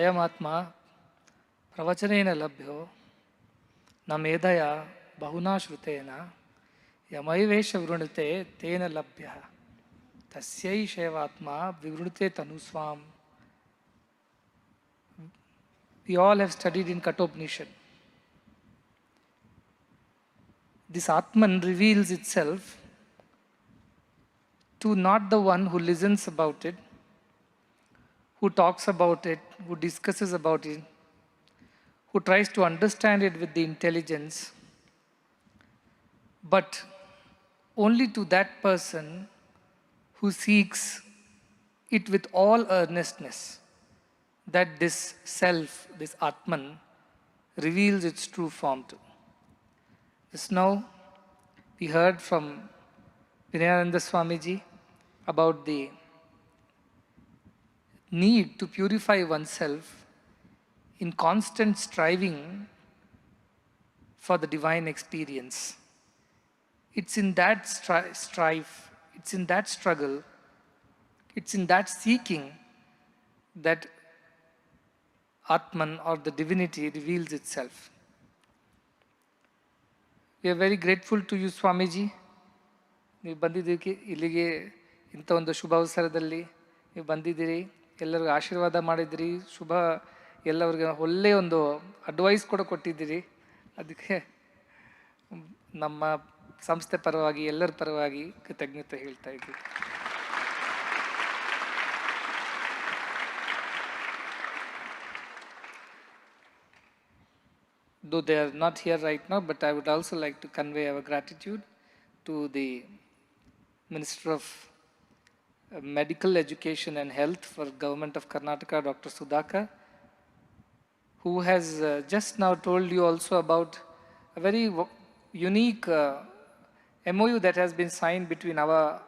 अयमात्मा प्रवचनेन लभ्यो न मेधया बहुना श्रुतेन यमैवेश वृणुते तेन लभ्यः तस्यैषैवात्मा विवृणुते तनुस्वाम. We all have studied in Kathopanishad. This Atman reveals itself to not the one who listens about it, who talks about it, who discusses about it, who tries to understand it with the intelligence, but only to that person who seeks it with all earnestness, that this self, this Atman, reveals its true form to. Just now, we heard from Vinayananda Swamiji about the need to purify oneself in constant striving for the divine experience. It's in that strife, it's in that struggle, it's in that seeking that Atman or the divinity reveals itself. We are very grateful to you, Swamiji. ನೀವು ಬಂದಿದ್ದಕ್ಕೆ ಇಲ್ಲಿಗೆ ಇಂಥ ಒಂದು ಶುಭ ಅವಸರದಲ್ಲಿ ನೀವು ಬಂದಿದ್ದೀರಿ, ಎಲ್ಲರಿಗೂ ಆಶೀರ್ವಾದ ಮಾಡಿದ್ದೀರಿ, ಶುಭ ಎಲ್ಲರಿಗೆ ಒಳ್ಳೆಯ ಒಂದು ಅಡ್ವೈಸ್ ಕೂಡ ಕೊಟ್ಟಿದ್ದೀರಿ. ಅದಕ್ಕೆ ನಮ್ಮ ಸಂಸ್ಥೆ ಪರವಾಗಿ ಎಲ್ಲರ ಪರವಾಗಿ ಕೃತಜ್ಞತೆ ಹೇಳ್ತಾ ಇದ್ದೀವಿ. Though they are not here right now, but I would also like to convey our gratitude to the Minister of Medical Education and Health for Government of Karnataka, Dr. Sudhakar, who has just now told you also about a very unique MOU that has been signed between our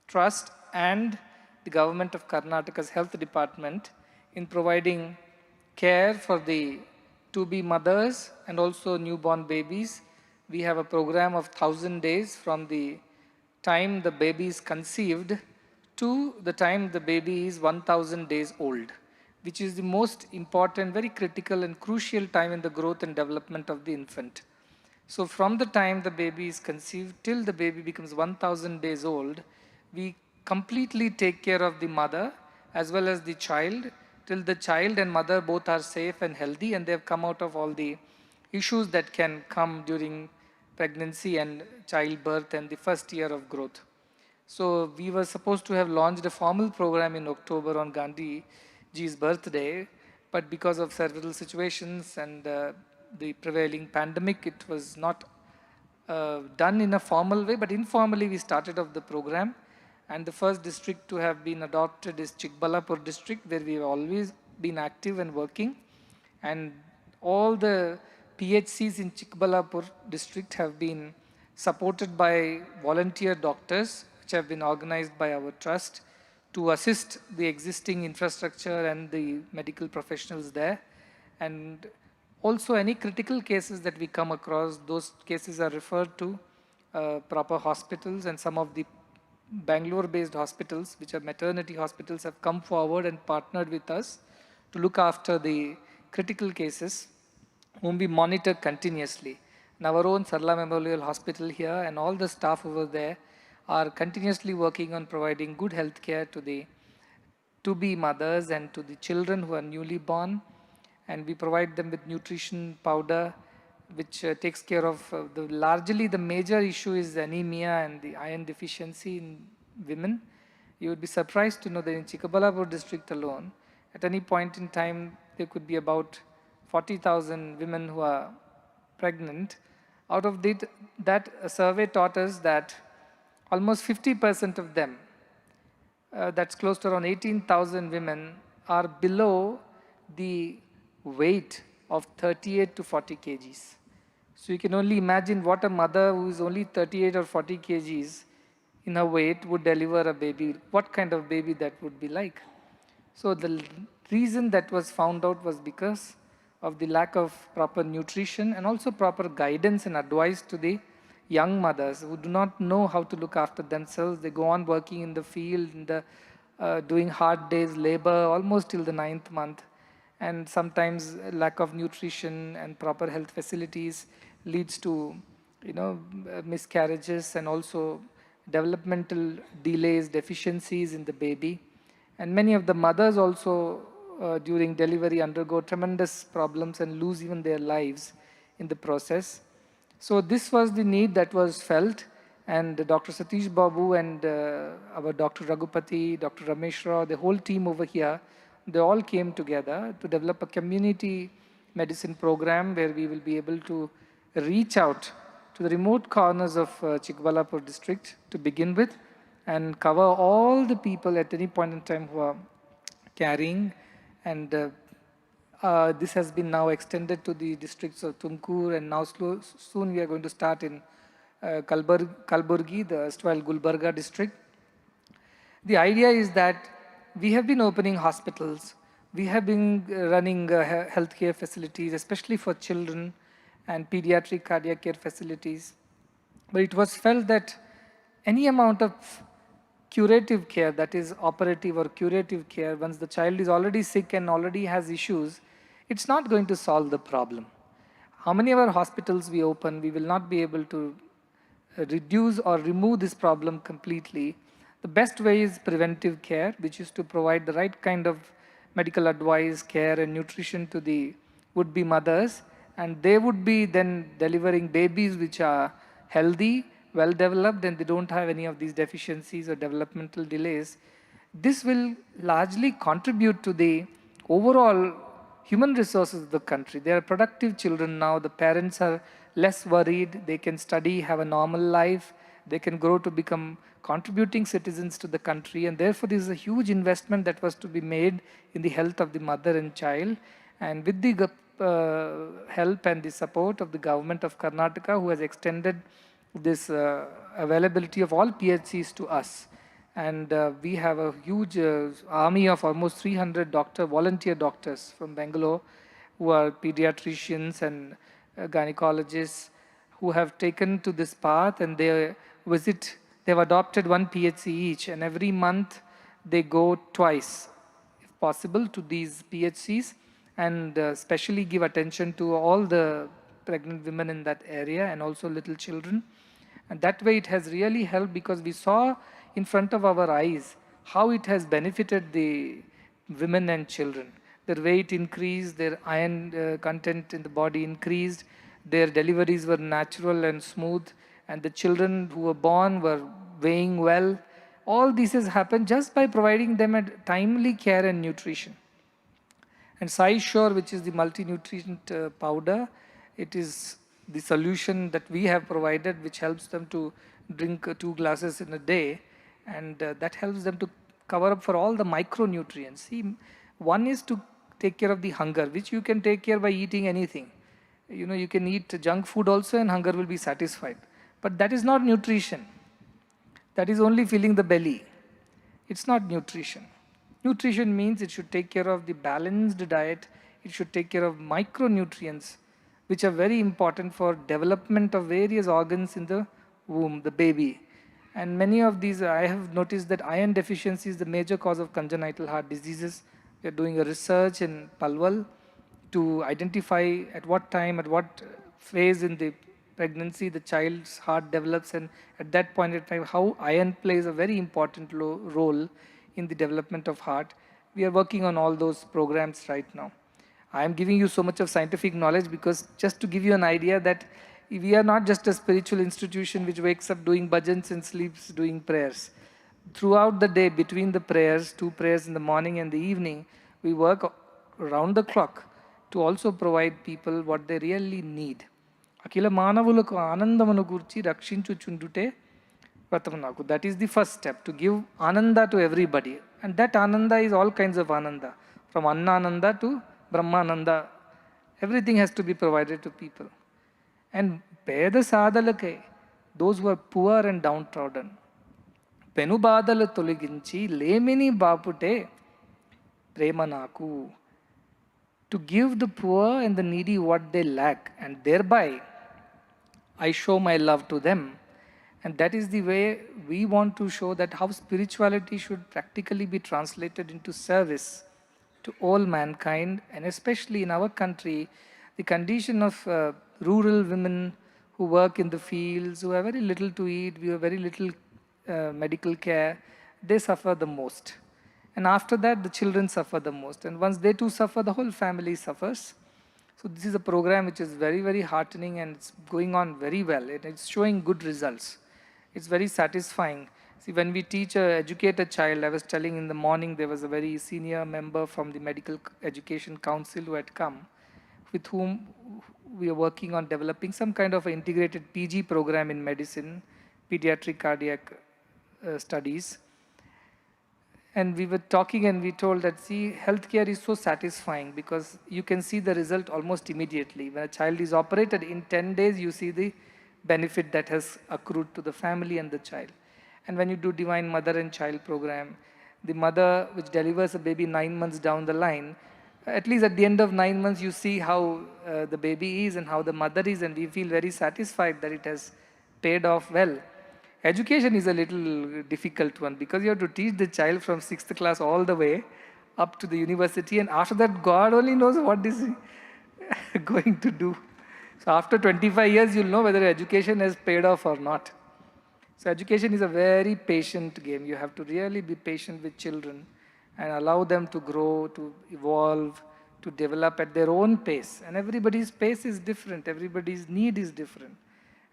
trust and the Government of Karnataka's Health Department in providing care for the to-be mothers and also newborn babies. We have a program of 1,000 days from the time the baby is conceived to the time the baby is 1,000 days old, which is the most important, very critical and crucial time in the growth and development of the infant. So from the time the baby is conceived till the baby becomes 1,000 days old, we completely take care of the mother as well as the child till the child and mother both are safe and healthy and they have come out of all the issues that can come during pregnancy and childbirth and the first year of growth. So we were supposed to have launched a formal program in October on Gandhi Ji's birthday, but because of several situations and the prevailing pandemic, it was not done in a formal way, but informally we started off the program. And the first district to have been adopted is Chikbalapur district, where we have always been active and working. And all the PHCs in Chikbalapur district have been supported by volunteer doctors, which have been organized by our trust to assist the existing infrastructure and the medical professionals there. And also any critical cases that we come across, those cases are referred to proper hospitals, and some of the Bangalore-based hospitals, which are maternity hospitals, have come forward and partnered with us to look after the critical cases, whom we monitor continuously. And our own Sarla Memorial Hospital here and all the staff over there are continuously working on providing good health care to the to-be mothers and to the children who are newly born. And we provide them with nutrition powder, which takes care of largely the major issue is anemia and the iron deficiency in women. You would be surprised to know that in Chikbalapur district alone, at any point in time, there could be about 40,000 women who are pregnant. Out of that, a survey taught us that almost 50% of them, that's close to around 18,000 women, are below the weight of 38 to 40 kgs. So you can only imagine what a mother who is only 38 or 40 kgs in her weight would deliver a baby, what kind of baby that would be like. So the reason that was found out was because of the lack of proper nutrition and also proper guidance and advice to the young mothers who do not know how to look after themselves. They go on working in the field, in the doing hard days, labor almost till the 9th month. And sometimes lack of nutrition and proper health facilities leads to, miscarriages and also developmental delays, deficiencies in the baby. And many of the mothers also during delivery undergo tremendous problems and lose even their lives in the process. So this was the need that was felt, and Dr. Satish Babu and our Dr. Raghupati, Dr. Ramesh Rao, the whole team over here, they all came together to develop a community medicine program where we will be able to reach out to the remote corners of Chikbalapur district to begin with, and cover all the people at any point in time who are carrying. And this has been now extended to the districts of Tumkur, and now soon we are going to start in Kalburgi, the erstwhile Gulbarga district. The idea is that we have been opening hospitals, we have been running healthcare facilities, especially for children, and pediatric cardiac care facilities. But it was felt that any amount of curative care, that is operative or curative care, once the child is already sick and already has issues, it's not going to solve the problem. How many of our hospitals we open, we will not be able to reduce or remove this problem completely. The best way is preventive care, which is to provide the right kind of medical advice, care, and nutrition to the would-be mothers, and they would be then delivering babies which are healthy, well developed, and they don't have any of these deficiencies or developmental delays. This will largely contribute to the overall human resources of the country. They are productive children now. The parents are less worried. They can study, have a normal life. They can grow to become contributing citizens to the country. And therefore, this is a huge investment that was to be made in the health of the mother and child. And with the help and the support of the government of Karnataka, who has extended this availability of all PHCs to us. And we have a huge army of almost 300 volunteer doctors from Bangalore, who are pediatricians and gynecologists, who have taken to this path, and they have adopted one PHC each, and every month they go twice, if possible, to these PHCs, and specially give attention to all the pregnant women in that area and also little children. And that way it has really helped, because we saw in front of our eyes how it has benefited the women and children. Their weight increased, their iron content in the body increased, their deliveries were natural and smooth, and the children who were born were weighing well. All this has happened just by providing them a timely care and nutrition. And Sai Sure, which is the multi-nutrient powder, it is the solution that we have provided, which helps them to drink 2 glasses in a day, and that helps them to cover up for all the micronutrients. See, one is to take care of the hunger, which you can take care by eating anything. You can eat junk food also and hunger will be satisfied. But that is not nutrition. That is only filling the belly. It's not nutrition. Nutrition means it should take care of the balanced diet. It should take care of micronutrients, which are very important for development of various organs in the womb, the baby. And many of these, I have noticed that iron deficiency is the major cause of congenital heart diseases. We are doing a research in Palwal to identify at what time, at what phase in the pregnancy the child's heart develops, and at that point in time how iron plays a very important role in the development of heart. We are working on all those programs right now. I am giving you so much of scientific knowledge because just to give you an idea that we are not just a spiritual institution which wakes up doing bhajans and sleeps doing prayers. Throughout the day, between the prayers, 2 prayers in the morning and the evening, we work around the clock to also provide people what they really need. Akila manavulaku anandamanu gurchi rakshinchuchundute pratham naku. That is the first step, to give ananda to everybody. And that ananda is all kinds of ananda, from annananda to brahmananda. Everything has to be provided to people. And peda sadalakai, those who are poor and downtrodden, penubadala toliginchi lemini bapute prema naku, to give the poor and the needy what they lack, and thereby I show my love to them. And that is the way we want to show that how spirituality should practically be translated into service to all mankind, and especially in our country, the condition of rural women who work in the fields, who have very little to eat, we have very little medical care, they suffer the most. And after that, the children suffer the most. And once they too suffer, the whole family suffers. So this is a program which is very, very heartening, and it's going on very well. It's showing good results. It's very satisfying. See, when we educate a child, I was telling in the morning, there was a very senior member from the Medical Education Council who had come, with whom we are working on developing some kind of an integrated PG program in medicine, pediatric cardiac studies. And we were talking and we told that, see, healthcare is so satisfying because you can see the result almost immediately. When a child is operated, in 10 days, you see the benefit that has accrued to the family and the child. And when you do Divine Mother and Child program, the mother which delivers a baby 9 months down the line, at least at the end of 9 months, you see how the baby is and how the mother is, and we feel very satisfied that it has paid off well. Education is a little difficult one because you have to teach the child from 6th class all the way up to the university, and after that, God only knows what is he going to do. So after 25 years, you'll know whether education has paid off or not. So education is a very patient game. You have to really be patient with children and allow them to grow, to evolve, to develop at their own pace. And everybody's pace is different. Everybody's need is different.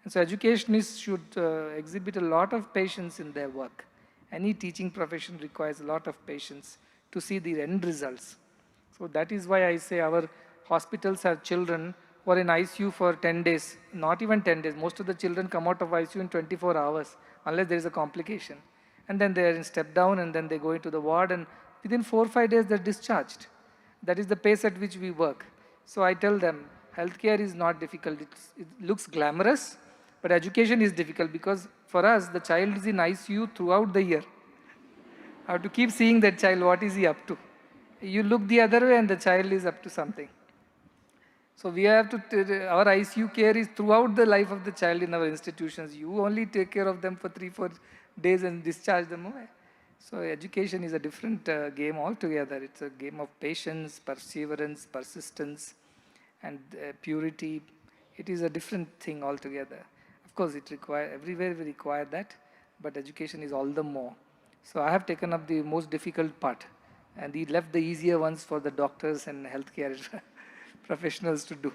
And so educationists should exhibit a lot of patience in their work. Any teaching profession requires a lot of patience to see the end results. So that is why I say our hospitals have children who are in ICU for 10 days, not even 10 days. Most of the children come out of ICU in 24 hours, unless there is a complication. And then they are in step down, and then they go into the ward, and within 4 or 5 days they're discharged. That is the pace at which we work. So I tell them, healthcare is not difficult. It looks glamorous, but education is difficult because for us, the child is in ICU throughout the year. I have to keep seeing that child, what is he up to? You look the other way and the child is up to something. So we have to, our ICU care is throughout the life of the child in our institutions. You only take care of them for 3-4 days and discharge them away. So education is a different game altogether. It's a game of patience, perseverance, persistence, and purity. It is a different thing altogether. Of course, everywhere we require that, but education is all the more. So I have taken up the most difficult part, and we left the easier ones for the doctors and healthcare professionals to do.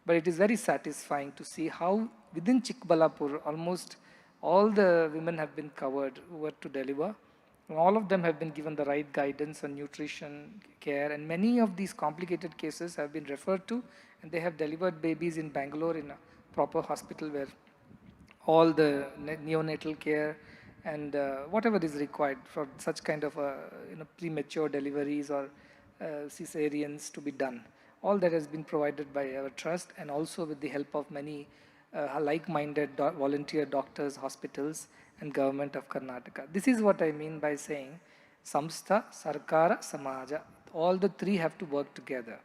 But it is very satisfying to see how within Chikbalapur, almost all the women have been covered who were to deliver. All of them have been given the right guidance on nutrition, care, and many of these complicated cases have been referred to, and they have delivered babies in Bangalore in a proper hospital where all the neonatal care and whatever is required for such kind of premature deliveries or cesareans to be done. All that has been provided by our trust, and also with the help of many like-minded volunteer doctors, hospitals, and government of Karnataka. This is what I mean by saying Samstha, Sarkara, Samaja. All the three have to work together.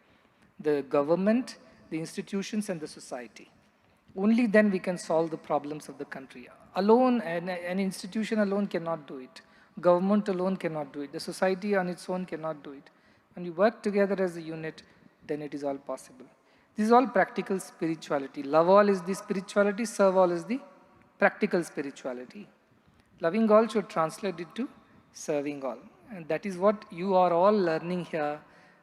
The government, the institutions, and the society. Only then we can solve the problems of the country. Alone, an institution alone cannot do it. Government alone cannot do it. The society on its own cannot do it. When you work together as a unit, then it is all possible. This is all practical spirituality. Love all is the spirituality, serve all is the practical spirituality. Loving all should translate into serving all. And that is what you are all learning here.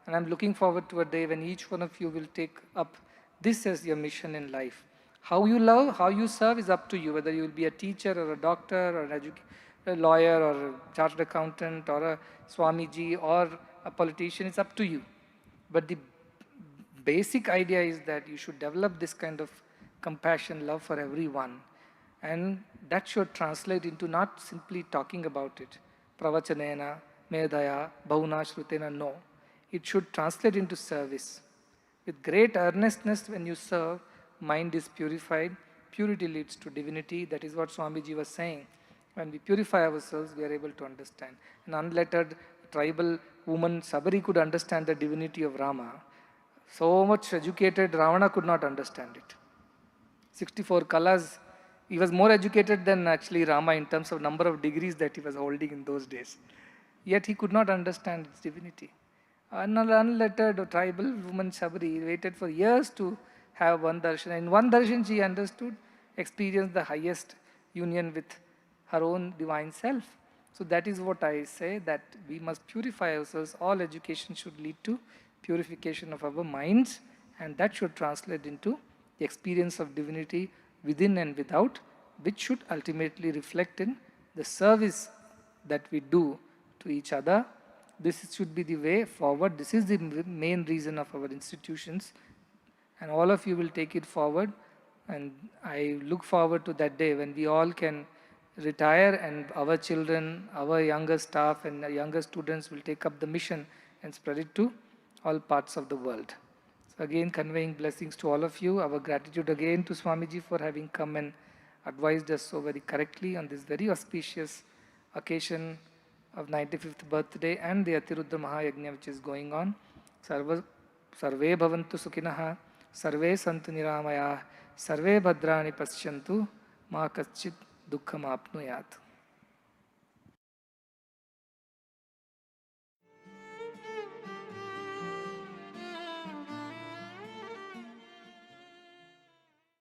And I'm looking forward to a day when each one of you will take up this as your mission in life. How you love, how you serve is up to you, whether you will be a teacher or a doctor or a lawyer or a chartered accountant or a Swamiji or a politician, it's up to you. But the basic idea is that you should develop this kind of compassion, love for everyone. And that should translate into not simply talking about it, pravachanena, medhaya, bhavuna, shrutena, no. It should translate into service. With great earnestness when you serve, mind is purified, purity leads to divinity. That is what Swamiji was saying. When we purify ourselves, we are able to understand. An unlettered tribal woman, Sabari, could understand the divinity of Rama. So much educated Ravana could not understand it. 64 colors he was more educated than actually Rama in terms of number of degrees that he was holding in those days. Yet he could not understand its divinity. An unlettered tribal woman Shabri waited for years to have one darshan. In one darshan she understood, experienced the highest union with her own divine self. So that is what I say, that we must purify ourselves. All education should lead to purification of our minds, and that should translate into the experience of divinity within and without, which should ultimately reflect in the service that we do to each other. This should be the way forward. This is the main reason of our institutions, and all of you will take it forward. And I look forward to that day when we all can retire and our children, our younger staff and younger students will take up the mission and spread it to all parts of the world. So again, conveying blessings to all of you. Our gratitude again to Swamiji for having come and advised us so very correctly on this very auspicious occasion of 95th birthday and the Athi Rudra Maha Yagna which is going on. Sarve bhavantu sukhinaha, sarve santu niramaya, sarve bhadrani paschyantu, ma kaschit dukkham apnuyat.